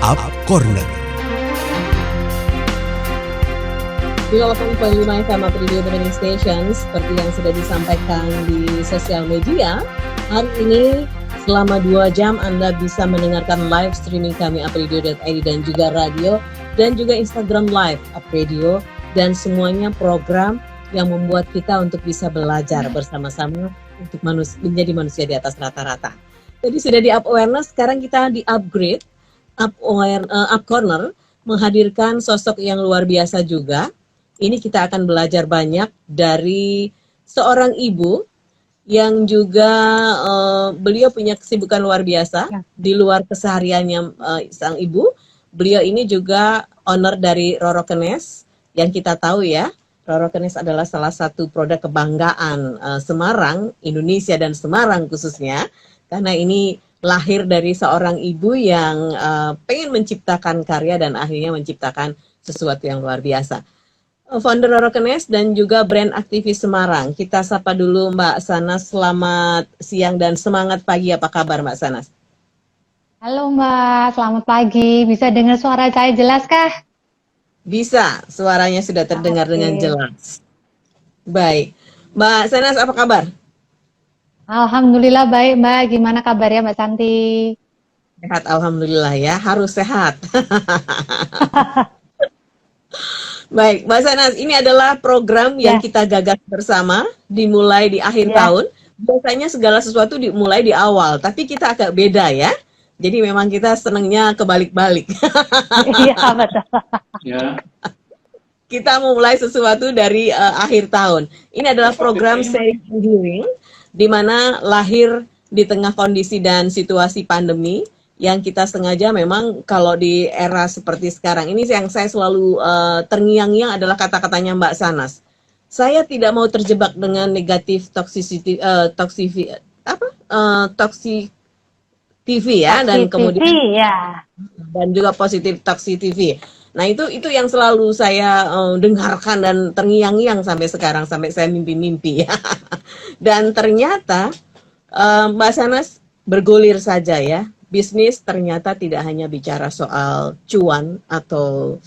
Up Corner. Di 8.5 FM Radio Training Station, seperti yang sudah disampaikan di sosial media, hari ini selama 2 jam Anda bisa mendengarkan live streaming kami upradio.id dan juga radio dan juga Instagram live upradio, dan semuanya program yang membuat kita untuk bisa belajar bersama-sama untuk menjadi manusia di atas rata-rata. Jadi sudah di up awareness, sekarang kita di upgrade up corner, menghadirkan sosok yang luar biasa juga. Ini kita akan belajar banyak dari seorang ibu yang juga beliau punya kesibukan luar biasa di luar kesehariannya sang ibu. Beliau ini juga owner dari Rorokenes, yang kita tahu ya, Rorokenes adalah salah satu produk kebanggaan Semarang, Indonesia dan Semarang khususnya, karena ini lahir dari seorang ibu yang pengen menciptakan karya dan akhirnya menciptakan sesuatu yang luar biasa. Founder Rorokenes dan juga brand aktivis Semarang. Kita sapa dulu Mbak Sanas. Selamat siang dan semangat pagi. Apa kabar Mbak Sanas? Halo Mbak, selamat pagi. Bisa dengar suara saya jelas kah? Bisa, suaranya sudah terdengar dengan jelas. Baik, Mbak Sanas apa kabar? Alhamdulillah baik Mbak. Gimana kabarnya Mbak Santi? Sehat, alhamdulillah ya. Harus sehat. Baik, Mbak Sanas, ini adalah program yang kita gagas bersama, dimulai di akhir tahun. Biasanya segala sesuatu dimulai di awal, tapi kita agak beda ya. Jadi memang kita senangnya kebalik-balik. Iya, betul. Ya. Kita memulai sesuatu dari akhir tahun. Ini adalah program Sharing Enduring, di mana lahir di tengah kondisi dan situasi pandemi, yang kita sengaja memang kalau di era seperti sekarang ini yang saya selalu terngiang-ngiang adalah kata-katanya Mbak Sanas. Saya tidak mau terjebak dengan negatif toxicity, toxicity ya, dan kemudian dan juga positif toxicity. Nah itu yang selalu saya dengarkan dan terngiang-ngiang sampai sekarang, sampai saya mimpi-mimpi. Dan ternyata Mbak Sanas bergulir saja ya. Bisnis ternyata tidak hanya bicara soal cuan atau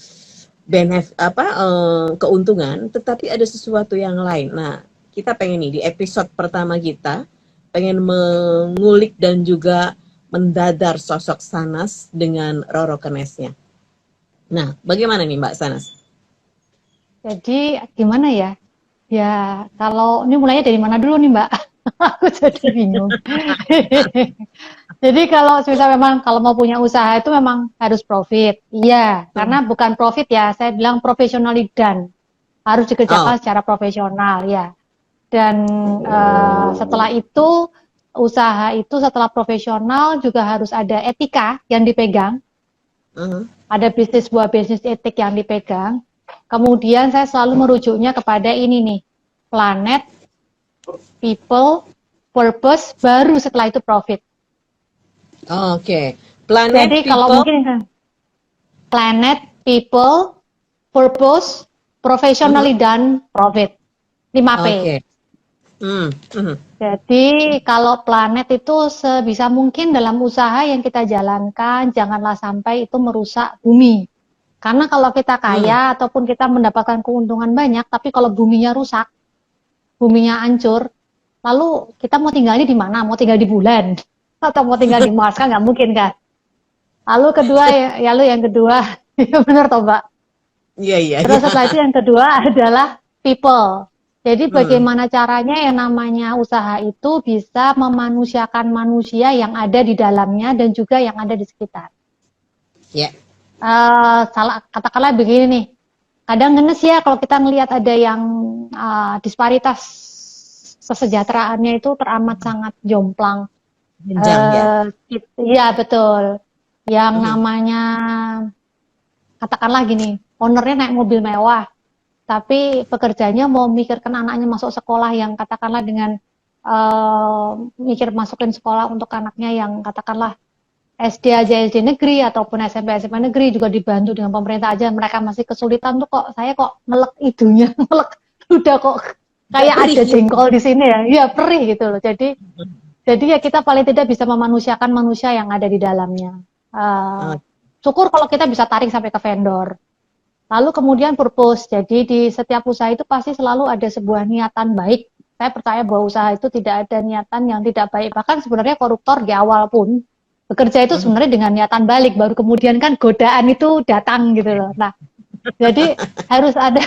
keuntungan, tetapi ada sesuatu yang lain. Nah, kita pengen nih di episode pertama kita pengen mengulik dan juga mendadar sosok Sanas dengan Rorokenesnya. Nah, bagaimana nih Mbak Sanas? Jadi gimana ya? Ya, kalau ini mulainya dari mana dulu nih Mbak? Aku jadi bingung. Jadi kalau memang kalau mau punya usaha itu memang harus profit. Iya, karena bukan profit ya, saya bilang profesionally done. Harus dikerjakan secara profesional ya. Dan setelah itu usaha itu setelah profesional juga harus ada etika yang dipegang. Ada sebuah bisnis etik yang dipegang. Kemudian saya selalu merujuknya kepada ini nih, planet, people, purpose, baru setelah itu profit. Oke. Planet, jadi people, kalau mungkin planet, people, purpose, professionally done, profit. 5P. Okay. Jadi kalau planet itu sebisa mungkin dalam usaha yang kita jalankan, janganlah sampai itu merusak bumi. Karena kalau kita kaya ataupun kita mendapatkan keuntungan banyak, tapi kalau buminya rusak, buminya hancur, lalu kita mau tinggalnya di mana? Mau tinggal di bulan? Atau mau tinggal di Mars? Kan nggak mungkin kan? Lalu yang kedua, ya benar toh Mbak? Iya. Terus setelah itu yang kedua adalah people. Jadi bagaimana caranya yang namanya usaha itu bisa memanusiakan manusia yang ada di dalamnya dan juga yang ada di sekitar. Ya. Katakanlah begini nih, kadang ngenes ya kalau kita ngelihat ada yang disparitas kesejahteraannya itu teramat sangat jomplang. Iya betul. Yang namanya katakanlah gini, ownernya naik mobil mewah, tapi pekerjanya mau mikirkan anaknya masuk sekolah yang katakanlah dengan mikir masukin sekolah untuk anaknya yang katakanlah SD aja SD negeri ataupun SMP negeri juga dibantu dengan pemerintah aja, mereka masih kesulitan tuh kok saya kok melek idunya, melek udah kok kayak ada jengkol di sini ya, iya perih gitu loh. Jadi ya kita paling tidak bisa memanusiakan manusia yang ada di dalamnya. syukur kalau kita bisa tarik sampai ke vendor. Lalu kemudian purpose, jadi di setiap usaha itu pasti selalu ada sebuah niatan baik. Saya percaya bahwa usaha itu tidak ada niatan yang tidak baik. Bahkan sebenarnya koruptor di awal pun bekerja itu sebenarnya dengan niatan balik, baru kemudian kan godaan itu datang gitu loh. Nah, jadi harus ada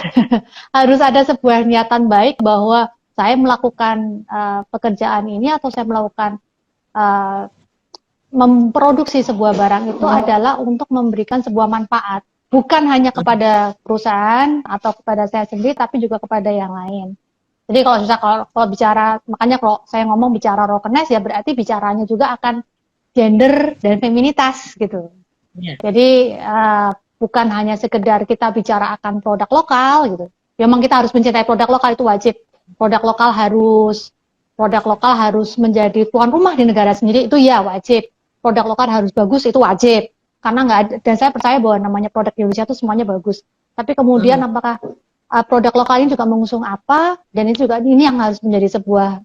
harus ada sebuah niatan baik bahwa saya melakukan pekerjaan ini atau saya melakukan memproduksi sebuah barang itu adalah untuk memberikan sebuah manfaat. Bukan hanya kepada perusahaan atau kepada saya sendiri, tapi juga kepada yang lain. Jadi kalau bicara, makanya kalau saya ngomong bicara Rokenes ya berarti bicaranya juga akan gender dan feminitas gitu. Yeah. Jadi bukan hanya sekedar kita bicara akan produk lokal gitu. Memang kita harus mencintai produk lokal, itu wajib. Produk lokal harus menjadi tuan rumah di negara sendiri, itu ya wajib. Produk lokal harus bagus, itu wajib. Karena nggak ada, dan saya percaya bahwa namanya produk Indonesia itu semuanya bagus. Tapi kemudian apakah produk lokal ini juga mengusung apa, dan ini yang harus menjadi sebuah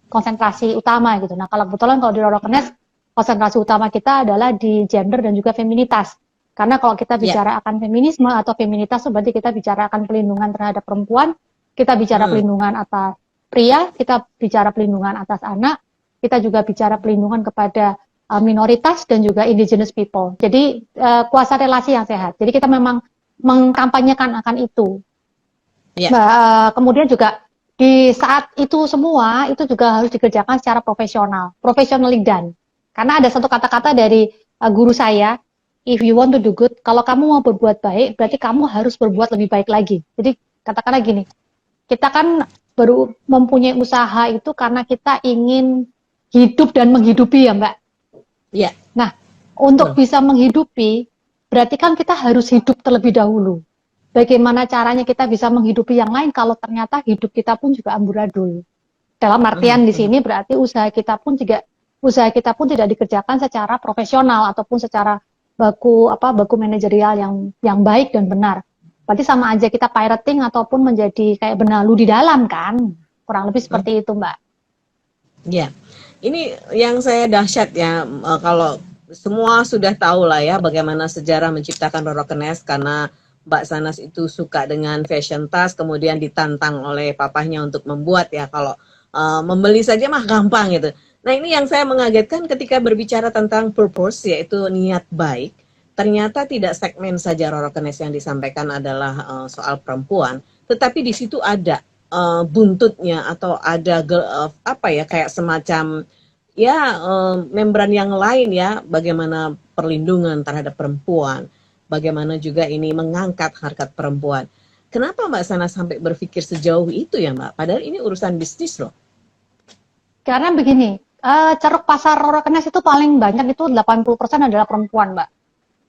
konsentrasi utama gitu. Nah kalau kebetulan kalau di Rokenes konsentrasi utama kita adalah di gender dan juga feminitas. Karena kalau kita bicara akan feminisme atau feminitas, berarti kita bicara akan pelindungan terhadap perempuan, kita bicara pelindungan atas pria, kita bicara pelindungan atas anak, kita juga bicara pelindungan kepada minoritas dan juga indigenous people. Jadi kuasa relasi yang sehat. Jadi kita memang mengkampanyekan akan itu. Kemudian juga di saat itu semua itu juga harus dikerjakan secara profesional, professionally done. Karena ada satu kata-kata dari guru saya, if you want to do good, kalau kamu mau berbuat baik, berarti kamu harus berbuat lebih baik lagi. Jadi katakanlah gini, kita kan baru mempunyai usaha itu karena kita ingin hidup dan menghidupi ya Mbak. Iya. Nah, untuk bisa menghidupi, berarti kan kita harus hidup terlebih dahulu. Bagaimana caranya kita bisa menghidupi yang lain kalau ternyata hidup kita pun juga amburadul. Dalam artian di sini berarti usaha kita pun tidak dikerjakan secara profesional ataupun secara baku manajerial yang baik dan benar. Berarti sama aja kita pirating ataupun menjadi kayak benalu di dalam kan. Kurang lebih seperti itu, Mbak. Iya. Ini yang saya dahsyat ya, kalau semua sudah tahu lah ya bagaimana sejarah menciptakan Rokenes, karena Mbak Sanas itu suka dengan fashion tas, kemudian ditantang oleh papahnya untuk membuat ya, kalau membeli saja mah gampang gitu. Nah ini yang saya mengagetkan ketika berbicara tentang purpose, yaitu niat baik, ternyata tidak segmen saja Rokenes yang disampaikan adalah soal perempuan, tetapi di situ ada buntutnya atau ada kayak semacam membran yang lain ya, bagaimana perlindungan terhadap perempuan, bagaimana juga ini mengangkat harkat perempuan. Kenapa Mbak Sanas sampai berpikir sejauh itu ya Mbak? Padahal ini urusan bisnis loh. Karena begini, ceruk pasar Rokenes itu paling banyak itu 80% adalah perempuan Mbak.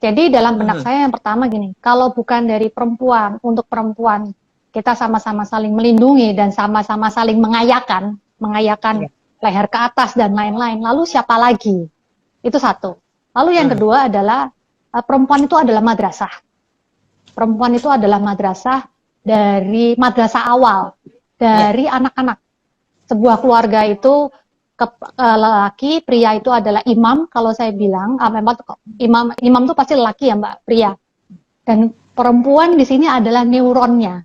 Jadi dalam benak saya yang pertama gini, kalau bukan dari perempuan untuk perempuan, kita sama-sama saling melindungi dan sama-sama saling mengayakan leher ke atas dan lain-lain. Lalu siapa lagi? Itu satu. Lalu yang kedua adalah perempuan itu adalah madrasah. Perempuan itu adalah madrasah dari madrasah awal dari anak-anak. Sebuah keluarga itu lelaki, pria itu adalah imam. Kalau saya bilang, memang imam itu pasti lelaki ya Mbak, pria. Dan perempuan di sini adalah neuronnya.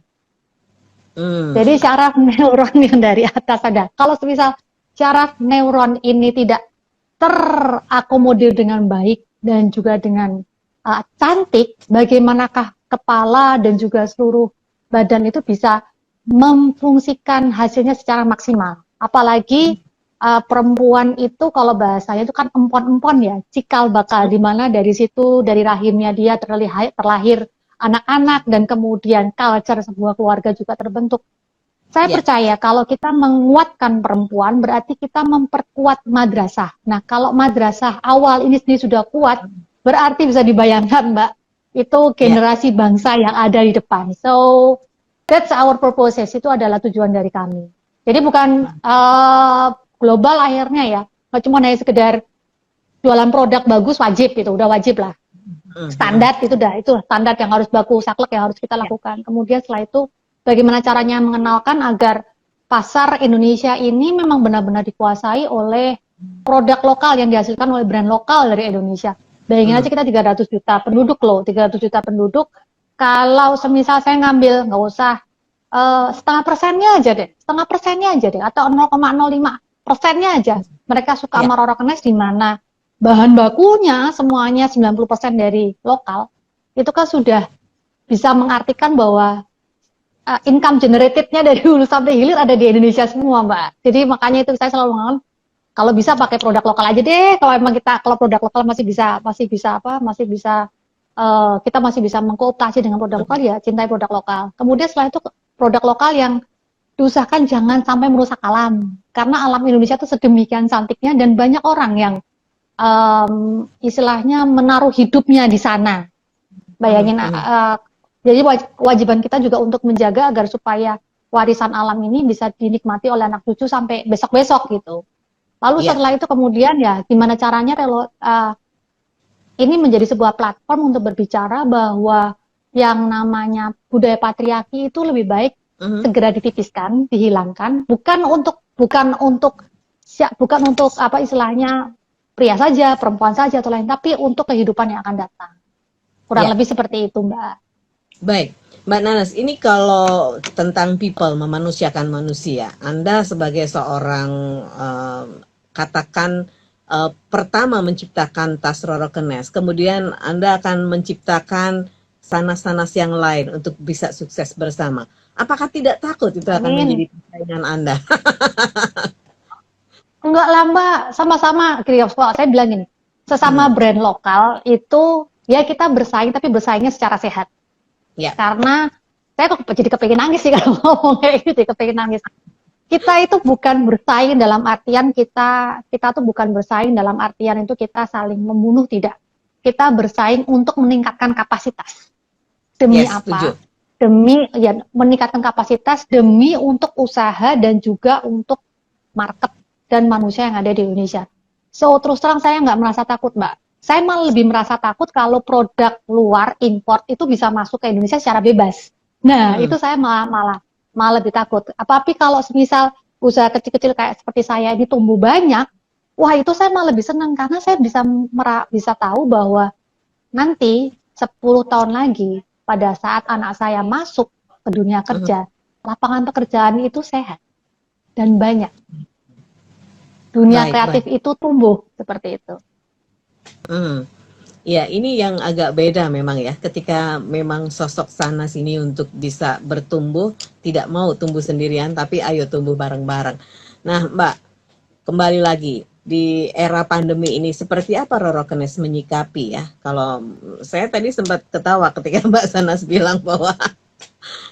Jadi syaraf neuron yang dari atas ada. Kalau misal syaraf neuron ini tidak terakomodir dengan baik dan juga dengan cantik, bagaimanakah kepala dan juga seluruh badan itu bisa memfungsikan hasilnya secara maksimal. Apalagi perempuan itu kalau bahasanya itu kan empon-empon ya, cikal bakal, di mana dari situ, dari rahimnya dia terlahir anak-anak dan kemudian culture sebuah keluarga juga terbentuk. Saya percaya kalau kita menguatkan perempuan berarti kita memperkuat madrasah. Nah kalau madrasah awal ini sendiri sudah kuat, berarti bisa dibayangkan Mbak, itu generasi bangsa yang ada di depan. So that's our purpose, itu adalah tujuan dari kami. Jadi bukan global akhirnya ya, nggak cuma hanya sekedar jualan produk bagus wajib gitu, udah wajib lah. Standar itu standar yang harus baku saklek yang harus kita lakukan. Kemudian setelah itu bagaimana caranya mengenalkan agar pasar Indonesia ini memang benar-benar dikuasai oleh produk lokal yang dihasilkan oleh brand lokal dari Indonesia. Bayangin aja kita 300 juta penduduk loh, 300 juta penduduk. Kalau semisal saya ngambil, nggak usah setengah persennya aja deh, setengah persennya aja deh, atau 0,05% aja. Mereka suka sama Rorokenes di mana bahan bakunya semuanya 90% dari lokal. Itu kan sudah bisa mengartikan bahwa income generatednya dari hulu sampai hilir ada di Indonesia semua, Mbak. Jadi makanya itu saya selalu mengatakan kalau bisa pakai produk lokal aja deh. Kalau produk lokal masih bisa kita masih bisa mengkooptasi dengan produk lokal, ya cintai produk lokal. Kemudian setelah itu produk lokal yang diusahakan jangan sampai merusak alam, karena alam Indonesia itu sedemikian cantiknya dan banyak orang yang istilahnya menaruh hidupnya di sana. Bayangin, jadi kewajiban kita juga untuk menjaga agar supaya warisan alam ini bisa dinikmati oleh anak cucu sampai besok-besok gitu. Lalu setelah itu kemudian ya gimana caranya ini menjadi sebuah platform untuk berbicara bahwa yang namanya budaya patriarki itu lebih baik segera ditipiskan, dihilangkan, bukan untuk apa istilahnya pria saja, perempuan saja atau lain, tapi untuk kehidupan yang akan datang. Kurang lebih seperti itu, Mbak. Baik, Mbak Nanas, ini kalau tentang people, memanusiakan manusia, Anda sebagai seorang katakan pertama menciptakan tas Rorokenes, kemudian Anda akan menciptakan sanas-sanas yang lain untuk bisa sukses bersama. Apakah tidak takut itu akan menjadi persaingan Anda? Enggak lah, Mbak, sama-sama. Saya bilang gini, sesama brand lokal itu ya kita bersaing, tapi bersaingnya secara sehat. Ya. Karena saya kok jadi kepengen nangis sih kalau ngomong kayak gitu, kepengen nangis. Kita itu bukan bersaing dalam artian kita tuh bukan bersaing dalam artian itu kita saling membunuh, tidak. Kita bersaing untuk meningkatkan kapasitas. Demi apa? Setuju. Demi ya meningkatkan kapasitas, demi untuk usaha dan juga untuk market dan manusia yang ada di Indonesia. So terus terang saya nggak merasa takut, Mbak. Saya malah lebih merasa takut kalau produk luar import itu bisa masuk ke Indonesia secara bebas. Nah, itu saya malah lebih takut. Tapi kalau semisal usaha kecil-kecil kayak seperti saya ini tumbuh banyak, wah itu saya malah lebih senang karena saya bisa tahu bahwa nanti 10 tahun lagi pada saat anak saya masuk ke dunia kerja, lapangan pekerjaan itu sehat dan banyak. Dunia kreatif itu tumbuh seperti itu. Ya, ini yang agak beda memang ya, ketika memang sosok Sanas ini untuk bisa bertumbuh, tidak mau tumbuh sendirian, tapi ayo tumbuh bareng-bareng. Nah, Mbak, kembali lagi, di era pandemi ini, seperti apa Rorokenes menyikapi ya? Kalau saya tadi sempat ketawa ketika Mbak Sanas bilang bahwa,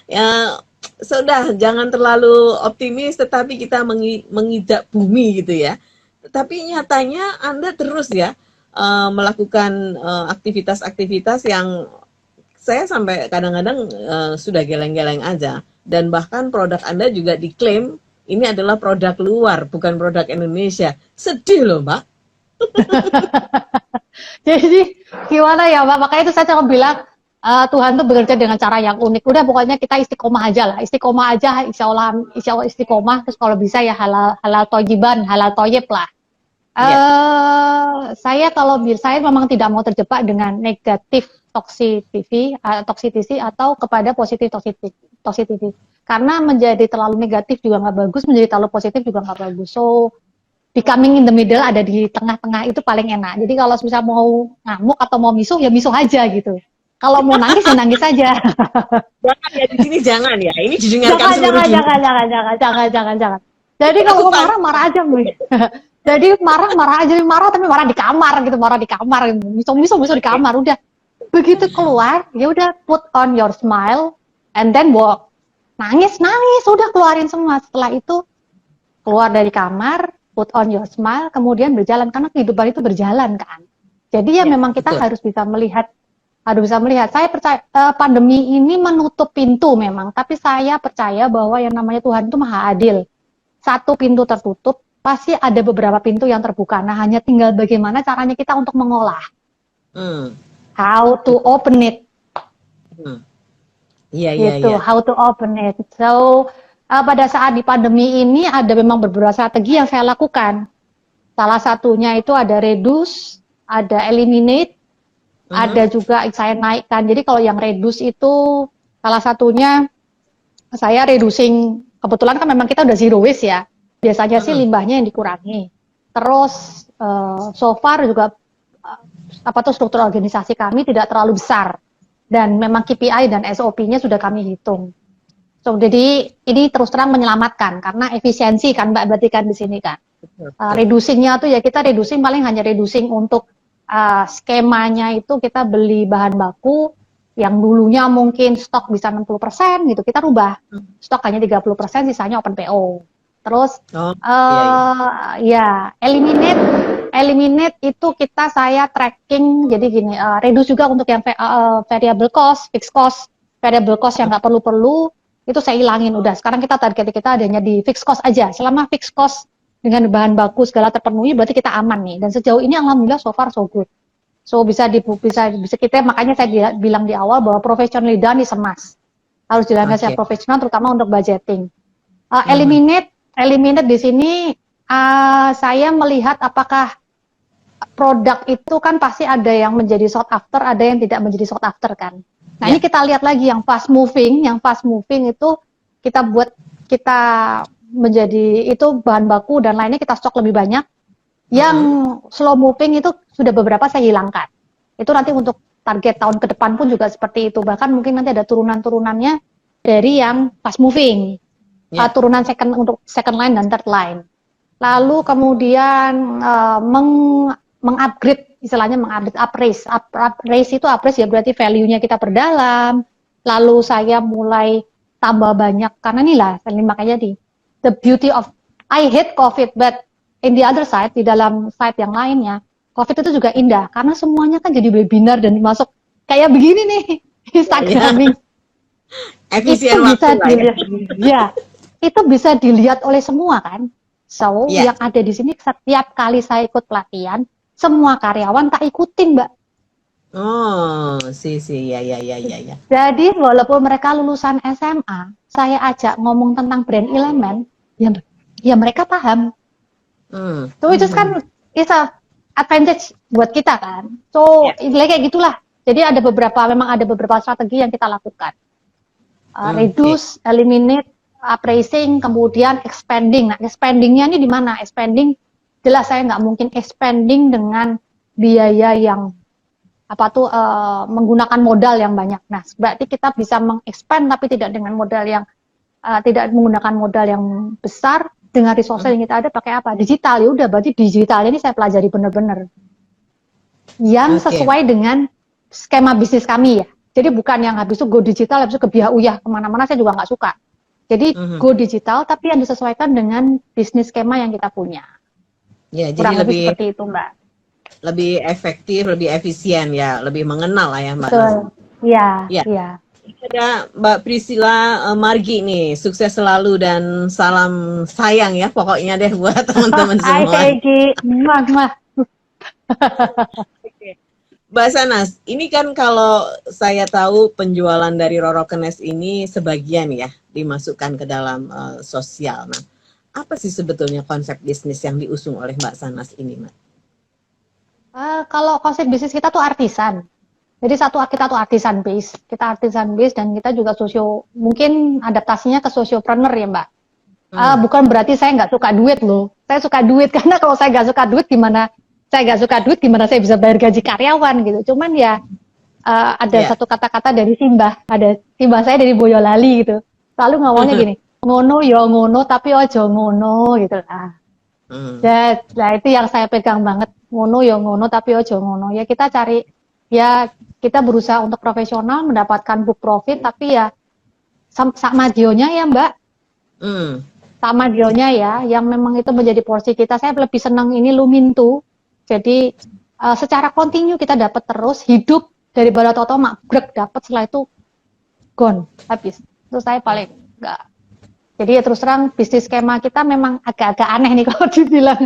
ya sudah, jangan terlalu optimis, tetapi kita mengijak bumi gitu ya. Tapi nyatanya Anda terus ya, melakukan aktivitas-aktivitas yang saya sampai kadang-kadang sudah geleng-geleng aja, dan bahkan produk Anda juga diklaim ini adalah produk luar, bukan produk Indonesia. Sedih loh, Mbak. Jadi gimana ya, Mbak? Makanya itu saya cuma bilang Tuhan tuh bekerja dengan cara yang unik. Udah pokoknya kita istiqomah aja lah, istiqomah aja, insya Allah istiqomah. Terus kalau bisa ya halal toyiban, halal toyib lah. Saya memang tidak mau terjebak dengan negatif toxicity atau kepada positif toxicity. Karena menjadi terlalu negatif juga nggak bagus, menjadi terlalu positif juga nggak bagus. So, becoming in the middle, ada di tengah-tengah itu paling enak. Jadi kalau misalnya mau ngamuk atau mau misuh, ya misuh aja gitu. Kalau mau nangis, ya nangis aja. Jangan ya, di sini jangan ya. Ini jangan. Jadi kalau mau marah aja, Bu. Jadi marah tapi marah di kamar gitu, miso di kamar, udah. Begitu keluar, ya udah put on your smile and then walk. Nangis, udah keluarin semua. Setelah itu keluar dari kamar, put on your smile, kemudian berjalan karena kehidupan itu berjalan kan. Jadi ya memang kita harus bisa melihat. Saya percaya pandemi ini menutup pintu memang, tapi saya percaya bahwa yang namanya Tuhan itu Maha Adil. Satu pintu tertutup, pasti ada beberapa pintu yang terbuka. Nah, hanya tinggal bagaimana caranya kita untuk mengolah. How to open it. How to open it. So, pada saat di pandemi ini ada memang beberapa strategi yang saya lakukan. Salah satunya itu ada reduce, ada eliminate, Ada juga saya naikkan. Jadi kalau yang reduce itu salah satunya saya reducing, kebetulan kan memang kita udah zero waste ya. Biasanya sih limbahnya yang dikurangi. Terus so far juga struktur organisasi kami tidak terlalu besar dan memang KPI dan SOP-nya sudah kami hitung. So jadi ini terus terang menyelamatkan karena efisiensi kan Mbak, berarti kan di sini kan. Reducingnya tuh ya kita reducing paling hanya reducing untuk skemanya itu kita beli bahan baku yang dulunya mungkin stok bisa 60% gitu, kita rubah stok hanya 30%, sisanya open PO. Terus ya eliminate itu saya tracking, jadi gini, reduce juga untuk yang variable cost, fixed cost, variable cost yang nggak perlu-perlu itu saya hilangin udah. Sekarang target kita adanya di fixed cost aja. Selama fixed cost dengan bahan baku segala terpenuhi, berarti kita aman nih. Dan sejauh ini alhamdulillah so far so good. So bisa kita, makanya saya bilang di awal bahwa professionally done is a must. Harus dilakukan secara profesional, terutama untuk budgeting. Eliminate di sini saya melihat apakah produk itu kan pasti ada yang menjadi sought after, ada yang tidak menjadi sought after kan. Nah ini kita lihat lagi yang fast moving itu kita menjadi itu bahan baku dan lainnya kita stok lebih banyak. Yang slow moving itu sudah beberapa saya hilangkan. Itu nanti untuk target tahun ke depan pun juga seperti itu. Bahkan mungkin nanti ada turunan-turunannya dari yang fast moving. Turunan untuk second line dan third line. Lalu kemudian mengupgrade, istilahnya mengupgrade, upraise itu upraise ya berarti value-nya kita perdalam. Lalu saya mulai tambah banyak karena inilah makanya the beauty of I hate COVID, but in the other side, di dalam side yang lainnya, COVID itu juga indah karena semuanya kan jadi webinar dan masuk kayak begini nih Instagraming. Efisien itu bisa waktu dilihat, ya itu bisa dilihat oleh semua kan. So yang ada di sini setiap kali saya ikut pelatihan, semua karyawan tak ikutin Mbak. Oh, ya. Jadi walaupun mereka lulusan SMA, saya ajak ngomong tentang brand element, ya mereka paham. So itu kan it's a advantage buat kita kan. So kayak gitulah. Jadi memang ada beberapa strategi yang kita lakukan. Reduce, eliminate, appraising, kemudian expanding. Nah, expandingnya ini di mana? Expanding jelas saya nggak mungkin expanding dengan biaya yang menggunakan modal yang banyak. Nah, berarti kita bisa mengexpand tapi tidak dengan modal yang tidak menggunakan modal yang besar. Dengan resource yang kita ada pakai apa? Digital. Ya udah, berarti digital ini saya pelajari benar-benar yang sesuai dengan skema bisnis kami ya. Jadi bukan yang habis itu go digital, habis itu ke biaya uyah kemana-mana, saya juga nggak suka. Jadi go digital tapi yang disesuaikan dengan bisnis skema yang kita punya. Ya, kurang jadi lebih seperti itu Mbak. Lebih efektif, lebih efisien ya, lebih mengenal lah ya Mbak. Betul. Iya. Ada Mbak Priscilla Margi nih, sukses selalu dan salam sayang ya pokoknya deh buat teman-teman semua. Hai Mbak. Mbak Sanas, ini kan kalau saya tahu penjualan dari Rorokenes ini sebagian ya dimasukkan ke dalam sosial. Nah, apa sih sebetulnya konsep bisnis yang diusung oleh Mbak Sanas ini, Mbak? Kalau konsep bisnis kita tuh artisan. Jadi kita tuh artisan base, dan kita juga mungkin adaptasinya ke sociopreneur ya Mbak. Bukan berarti saya nggak suka duit loh. Saya suka duit karena kalau saya nggak suka duit gimana saya bisa bayar gaji karyawan gitu. Cuman ya ada satu kata-kata dari Simbah saya dari Boyolali gitu. Lalu ngomongnya gini, ngono ya ngono tapi ojo ngono gitu lah. Nah itu yang saya pegang banget, ngono ya ngono tapi ojo ngono. Ya kita berusaha untuk profesional mendapatkan book profit tapi ya sama dionya ya Mbak. Sama dionya ya yang memang itu menjadi porsi kita. Saya lebih senang ini lumintu. Jadi secara kontinu kita dapat terus hidup dari balato makbrek dapat, setelah itu gone habis. Itu saya paling enggak. Jadi ya terus terang bisnis skema kita memang agak-agak aneh nih kalau dibilang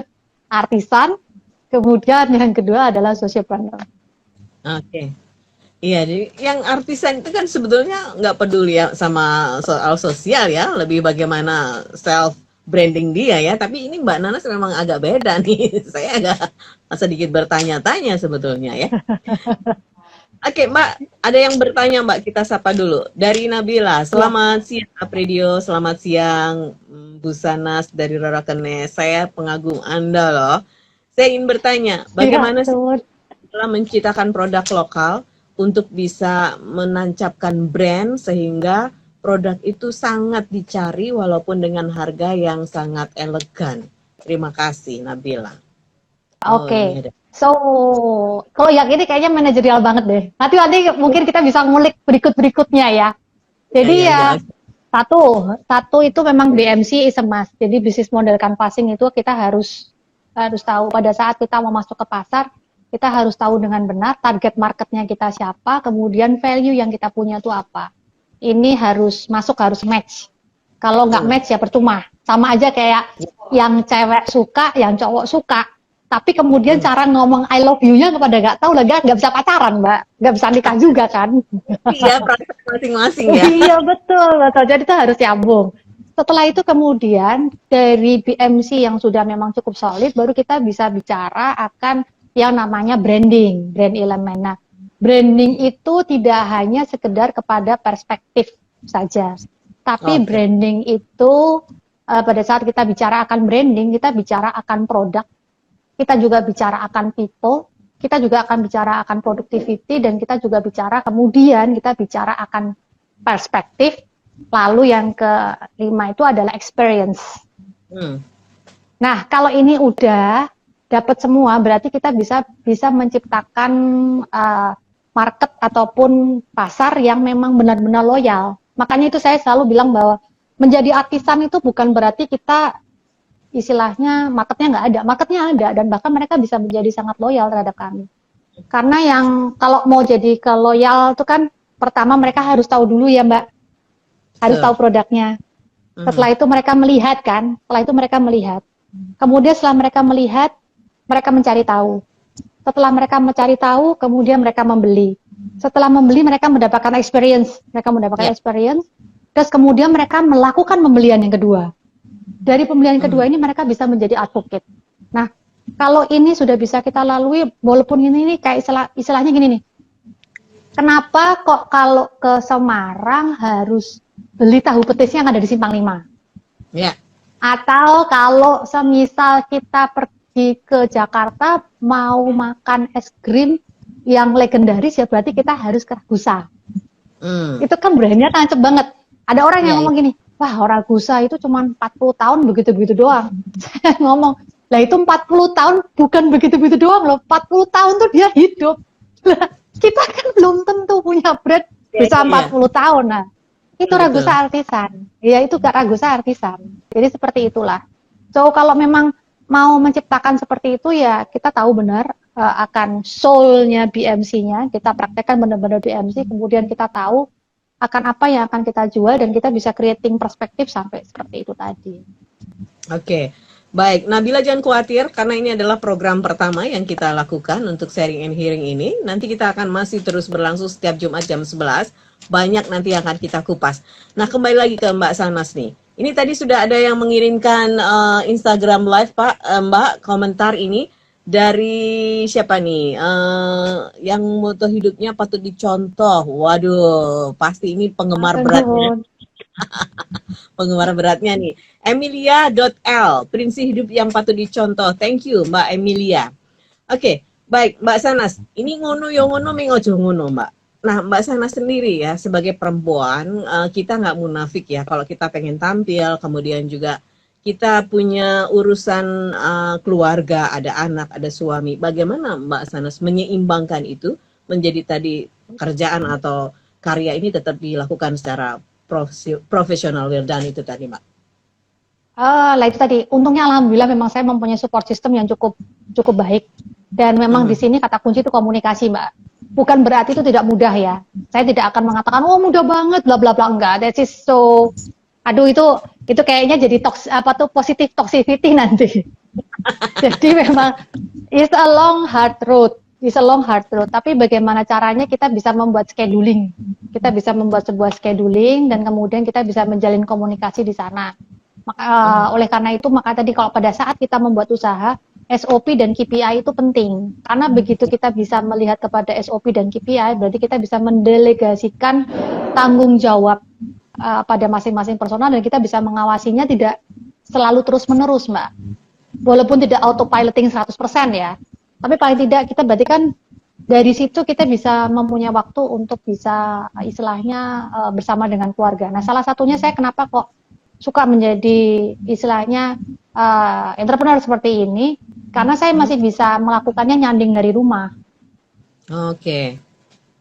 artisan. Kemudian yang kedua adalah sociopreneur. Oke. Iya, jadi yang artisan itu kan sebetulnya nggak peduli ya sama soal sosial ya, lebih bagaimana self branding dia ya. Tapi ini Mbak Nanas memang agak beda nih. Saya agak sedikit bertanya-tanya sebetulnya ya. Oke, Mbak, ada yang bertanya, Mbak, kita sapa dulu. Dari Nabila, Ya, selamat siang, Apredio, selamat siang, Bu Sanas dari Rorokenes. Saya pengagum Anda loh. Saya ingin bertanya, ya bagaimana sih tuh. dalam menciptakan produk lokal untuk bisa menancapkan brand sehingga produk itu sangat dicari walaupun dengan harga yang sangat elegan. Terima kasih, Nabila. Oh, ini Oke. ada. So, kalau yang ini kayaknya manajerial banget deh. Nanti mungkin kita bisa ngulik berikut-berikutnya ya. Ya, Jadi ya, ya jelas. satu, satu itu memang BMC is a must. Jadi bisnis model canvassing itu kita harus harus tahu pada saat kita mau masuk ke pasar, kita harus tahu dengan benar target marketnya kita siapa, kemudian value yang kita punya itu apa. Ini harus masuk, harus match. Kalau nggak Betul. match ya percuma. Sama aja kayak yang cewek suka, yang cowok suka. Tapi kemudian Hmm. cara ngomong I love you-nya kepada nggak tahu lah, nggak bisa pacaran, Mbak. Nggak bisa nikah juga kan. Iya, praktek masing-masing ya. Iya betul, betul. Jadi itu harus nyambung. Setelah itu kemudian dari BMC yang sudah memang cukup solid, baru kita bisa bicara akan yang namanya branding, brand elemen. Nah, branding itu tidak hanya sekedar kepada perspektif saja, tapi Oke. branding itu pada saat kita bicara akan branding, kita bicara akan produk, kita juga bicara akan people, kita juga akan bicara akan productivity, dan kita juga bicara kemudian kita bicara akan perspektif, lalu yang kelima itu adalah experience. Hmm. Nah, kalau ini udah dapat semua, berarti kita bisa menciptakan market ataupun pasar yang memang benar-benar loyal. Makanya itu saya selalu bilang bahwa menjadi artisan itu bukan berarti kita istilahnya marketnya ada dan bahkan mereka bisa menjadi sangat loyal terhadap kami. Karena yang kalau mau jadi ke loyal itu kan pertama mereka harus tahu dulu ya Mbak, harus tahu produknya. Hmm. Setelah itu mereka melihat kan, setelah itu mereka melihat. Kemudian setelah mereka melihat, mereka mencari tahu. Setelah mereka mencari tahu, kemudian mereka membeli. Setelah membeli mereka mendapatkan experience, Ya. terus kemudian mereka melakukan pembelian yang kedua. Dari pembelian Hmm. kedua ini mereka bisa menjadi advocate. Nah, kalau ini sudah bisa kita lalui, walaupun ini kayak istilahnya gini nih, kenapa kok kalau ke Semarang harus beli tahu petisnya yang ada di Simpang 5? Ya. Atau kalau semisal kita pergi ke Jakarta mau makan es krim yang legendaris ya berarti kita harus ke Ragusa. Hmm. Itu kan brandnya tancap banget. Ada orang yang Ya, ya. ngomong gini, wah Ragusa itu cuma 40 tahun begitu-begitu doang. Saya ngomong, lah itu 40 tahun bukan begitu-begitu doang loh. 40 tahun tuh dia hidup. Lah, kita kan belum tentu punya brand Ya, bisa ya, ya. 40 tahun. Nah, itu Betul. Ragusa Artisan. Ya itu gak Ragusa Artisan. Jadi seperti itulah. So kalau memang mau menciptakan seperti itu ya kita tahu benar akan soul-nya BMC-nya, kita praktekkan benar-benar BMC, kemudian kita tahu akan apa yang akan kita jual dan kita bisa creating perspektif sampai seperti itu tadi. Oke. Baik, Nabila jangan khawatir karena ini adalah program pertama yang kita lakukan untuk sharing and hearing ini. Nanti kita akan masih terus berlangsung setiap Jumat jam 11. Banyak nanti yang akan kita kupas. Nah, kembali lagi ke Mbak Sanas nih. Ini tadi sudah ada yang mengirimkan Instagram live, Pak, Mbak, komentar ini dari siapa nih? Yang moto hidupnya patut dicontoh. Waduh, pasti ini penggemar beratnya. Penggemar beratnya nih. Emilia.l, prinsip hidup yang patut dicontoh. Thank you, Mbak Emilia. Oke, baik, Mbak Sanas. Ini ngono yo ngono mengojo ngono, Mbak. Nah, Mbak Sanas sendiri ya, sebagai perempuan, kita nggak munafik ya. Kalau kita pengen tampil, kemudian juga kita punya urusan keluarga, ada anak, ada suami. Bagaimana Mbak Sanas menyeimbangkan itu menjadi tadi kerjaan atau karya ini tetap dilakukan secara profesional, well done itu tadi, Mbak. Lah itu tadi, untungnya alhamdulillah memang saya mempunyai support system yang cukup baik. Dan memang di sini kata kunci itu komunikasi, Mbak. Bukan berarti itu tidak mudah ya. Saya tidak akan mengatakan oh mudah banget bla bla bla, enggak. That is so aduh itu kayaknya jadi positif toxicity nanti. Jadi memang it's a long hard road. It's a long hard road. Tapi bagaimana caranya kita bisa membuat scheduling. Kita bisa membuat sebuah scheduling dan kemudian kita bisa menjalin komunikasi di sana. Oleh karena itu maka tadi kalau pada saat kita membuat usaha SOP dan KPI itu penting. Karena begitu kita bisa melihat kepada SOP dan KPI, berarti kita bisa mendelegasikan tanggung jawab pada masing-masing personal dan kita bisa mengawasinya tidak selalu terus-menerus, Mbak. Walaupun tidak autopiloting 100% ya. Tapi paling tidak kita berarti kan dari situ kita bisa mempunyai waktu untuk bisa istilahnya bersama dengan keluarga. Nah, salah satunya saya kenapa kok suka menjadi istilahnya entrepreneur seperti ini, karena saya masih bisa melakukannya nyanding dari rumah. Oke.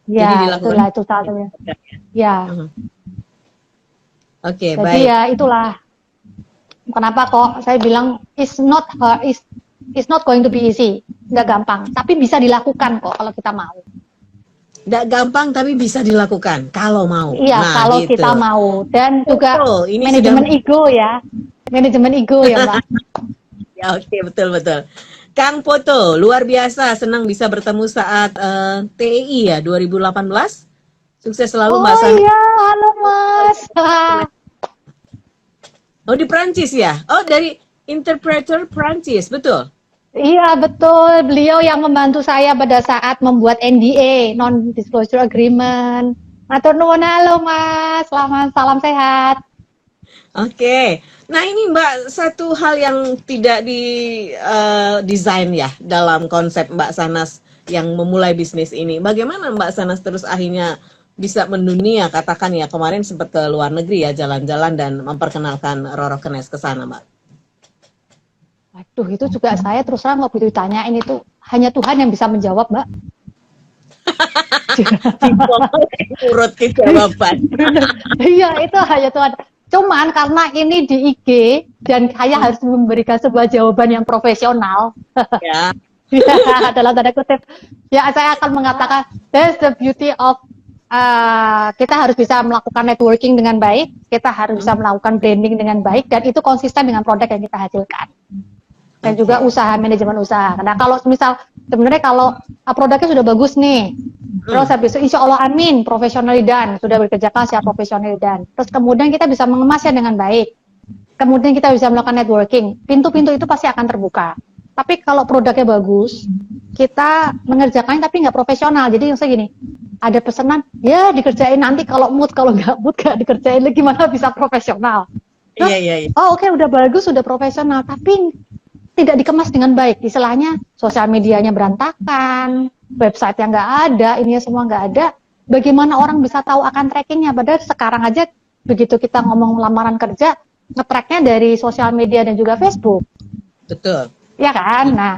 Ya, itulah itu satunya. Ya. Oke, Jadi baik. ya itulah kenapa kok saya bilang it's not going to be easy, nggak gampang, tapi bisa dilakukan kok kalau kita mau. Nggak gampang tapi bisa dilakukan kalau mau. Iya, nah, kalau gitu. kita mau. Dan juga ini manajemen ego ya, manajemen ego ya Mbak. Ya oke, betul. Kang Poto, luar biasa, senang bisa bertemu saat TEI ya 2018. Sukses selalu Mbak Sana. Oh iya, halo Mas. Oh di Prancis ya? Oh dari interpreter Prancis, betul? Iya betul, beliau yang membantu saya pada saat membuat NDA, non-disclosure agreement. Matur nuwun, halo Mas, selamat salam sehat. Oke, nah ini Mbak, satu hal yang tidak di desain ya dalam konsep Mbak Sanas yang memulai bisnis ini. Bagaimana Mbak Sanas terus akhirnya bisa mendunia, katakan ya kemarin sempat ke luar negeri ya jalan-jalan dan memperkenalkan Roro Kenes ke sana Mbak? Waduh, itu juga saya terus terang waktu itu ditanyain itu hanya Tuhan yang bisa menjawab, Mbak. Urut jawaban. Iya, itu hanya Tuhan. Cuman karena ini di IG dan saya harus memberikan sebuah jawaban yang profesional. Ya. Dalam tanda kutip. Ya, saya akan mengatakan that's the beauty of kita harus bisa melakukan networking dengan baik, kita harus bisa melakukan branding dengan baik, dan itu konsisten dengan produk yang kita hasilkan. Dan juga usaha, manajemen usaha. Nah kalau misal sebenarnya kalau produknya sudah bagus nih, terus habis itu insya Allah amin, profesionally done, sudah bekerja keras ya profesionally done. Terus kemudian kita bisa mengemasnya dengan baik. Kemudian kita bisa melakukan networking. Pintu-pintu itu pasti akan terbuka. Tapi kalau produknya bagus, kita mengerjakannya tapi nggak profesional. Jadi misalnya gini, ada pesanan, ya dikerjain nanti kalau mood, kalau nggak mood nggak dikerjain lagi, gimana bisa profesional? Iya. Oh oke, udah bagus, udah profesional, tapi tidak dikemas dengan baik, istilahnya sosial medianya berantakan, website yang nggak ada, ininya semua nggak ada, bagaimana orang bisa tahu akan trackingnya? Padahal sekarang aja begitu kita ngomong lamaran kerja, nge-tracknya dari sosial media dan juga Facebook. Betul. Ya kan? Nah,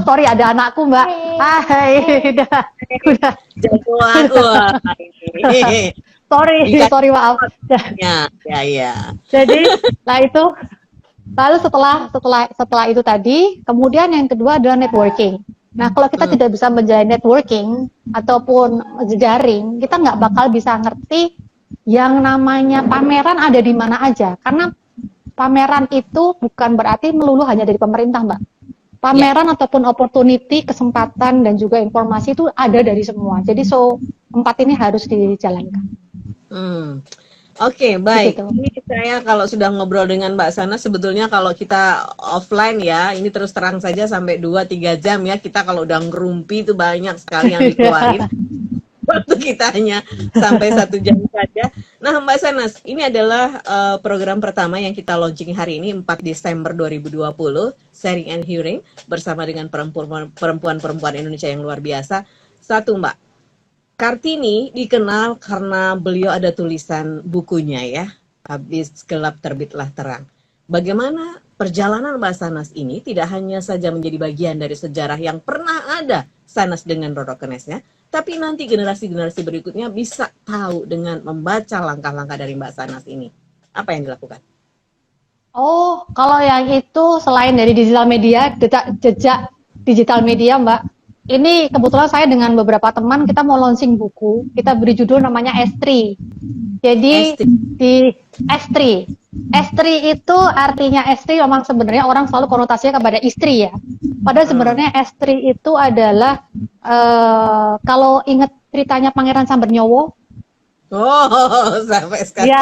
sorry ada anakku Mbak. Udah. Jagoan, sorry maaf. Ya. Jadi, nah itu. Lalu setelah itu tadi, kemudian yang kedua adalah networking. Nah, kalau kita tidak bisa menjalin networking ataupun jejaring, kita nggak bakal bisa ngerti yang namanya pameran ada di mana aja. Karena pameran itu bukan berarti melulu hanya dari pemerintah, Mbak. Pameran ataupun opportunity, kesempatan dan juga informasi itu ada dari semua. Jadi empat ini harus dijalankan. Oke, baik. Begitu. Ini saya kalau sudah ngobrol dengan Mbak Sana, sebetulnya kalau kita offline ya, ini terus terang saja sampai 2-3 jam ya, kita kalau udah ngerumpi itu banyak sekali yang dikeluarin. Waktu kita hanya sampai 1 jam saja. Nah Mbak Sanas, ini adalah program pertama yang kita launching hari ini, 4 Desember 2020, Sharing and Hearing, bersama dengan perempuan-perempuan Indonesia yang luar biasa. Satu Mbak, Kartini dikenal karena beliau ada tulisan bukunya ya, habis gelap terbitlah terang. Bagaimana perjalanan Mbak Sanas ini tidak hanya saja menjadi bagian dari sejarah yang pernah ada Sanas dengan Roro Kenesnya, tapi nanti generasi-generasi berikutnya bisa tahu dengan membaca langkah-langkah dari Mbak Sanas ini. Apa yang dilakukan? Oh, kalau yang itu selain dari digital media, jejak digital media Mbak, ini kebetulan saya dengan beberapa teman kita mau launching buku, kita beri judul namanya S3. Jadi di S3. S3 itu artinya S3 memang sebenarnya orang selalu konotasinya kepada istri ya. Padahal sebenarnya S3 itu adalah kalau ingat ceritanya Pangeran Sambernyowo. Oh, sampai sekarang.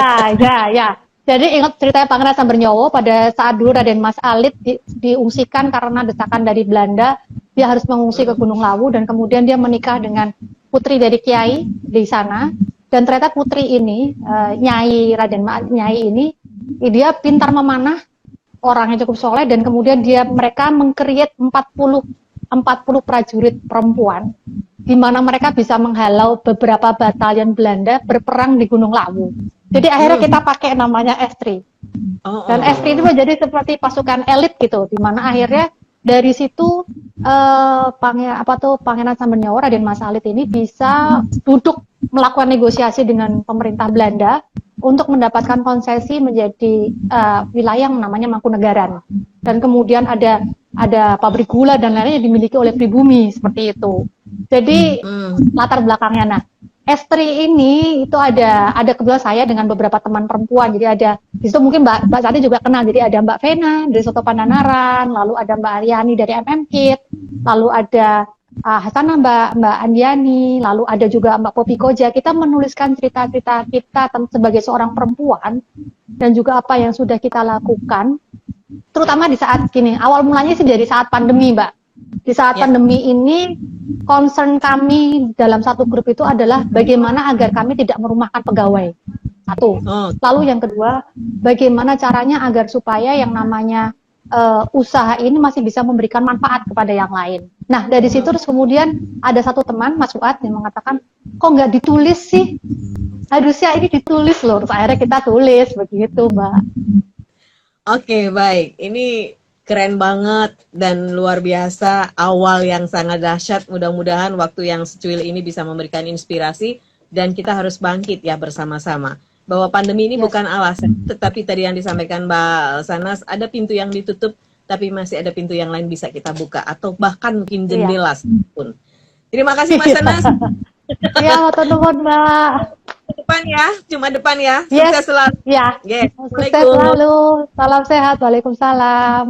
Ya. Jadi ingat ceritanya Pangeran Sambernyowo pada saat dulu Raden Mas Alit diungsikan karena desakan dari Belanda, dia harus mengungsi ke Gunung Lawu dan kemudian dia menikah dengan putri dari kiai di sana. Dan ternyata putri ini, Nyai Raden Mas Nyai ini, dia pintar memanah, orangnya cukup soleh dan kemudian mereka meng-create 40 prajurit perempuan di mana mereka bisa menghalau beberapa batalion Belanda berperang di Gunung Lawu. Jadi akhirnya kita pakai namanya S3. Dan S3 itu menjadi seperti pasukan elit gitu, di mana akhirnya dari situ Pangeran Sambernyowo Raden Mas Alit ini bisa duduk melakukan negosiasi dengan pemerintah Belanda untuk mendapatkan konsesi menjadi wilayah yang namanya Mangkunegaran. Dan kemudian ada pabrik gula dan lainnya yang dimiliki oleh pribumi seperti itu. Jadi latar belakangnya, nah S3 ini itu ada kebetulan saya dengan beberapa teman perempuan. Jadi ada di situ mungkin Mbak Santi juga kenal. Jadi ada Mbak Vena dari Soto Pandanaran, lalu ada Mbak Aryani dari MM-Kit, lalu ada Hasanah Mbak Andiani, lalu ada juga Mbak Popi Koja. Kita menuliskan cerita-cerita kita sebagai seorang perempuan dan juga apa yang sudah kita lakukan, terutama di saat gini. Awal mulanya sih dari saat pandemi, Mbak. Di saat pandemi ini, concern kami dalam satu grup itu adalah bagaimana agar kami tidak merumahkan pegawai. Satu. Lalu yang kedua, bagaimana caranya agar supaya yang namanya usaha ini masih bisa memberikan manfaat kepada yang lain. Nah, dari situ terus kemudian ada satu teman, Mas Fuad, yang mengatakan, kok nggak ditulis sih? Harusnya ini ditulis loh. Terus akhirnya kita tulis, begitu, Mbak. Oke, baik. Ini keren banget dan luar biasa, awal yang sangat dahsyat. Mudah-mudahan waktu yang secuil ini bisa memberikan inspirasi dan kita harus bangkit ya bersama-sama. Bahwa pandemi ini bukan alasan, tetapi tadi yang disampaikan Mbak Sanas, ada pintu yang ditutup tapi masih ada pintu yang lain bisa kita buka atau bahkan mungkin jendela pun. Terima kasih Mbak Sanas. Iya, teman-teman, Mbak. Cuma depan ya. Sukses selalu. Iya. Sukses selalu. Salam sehat. Waalaikumsalam.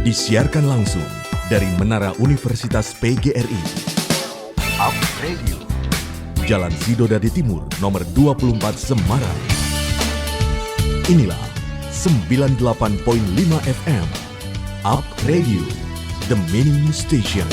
Disiarkan langsung dari Menara Universitas PGRI. Up Radio. Jalan Sidodadi Timur, nomor 24 Semarang. Inilah 98.5 FM. Up Radio, The Meaning Station.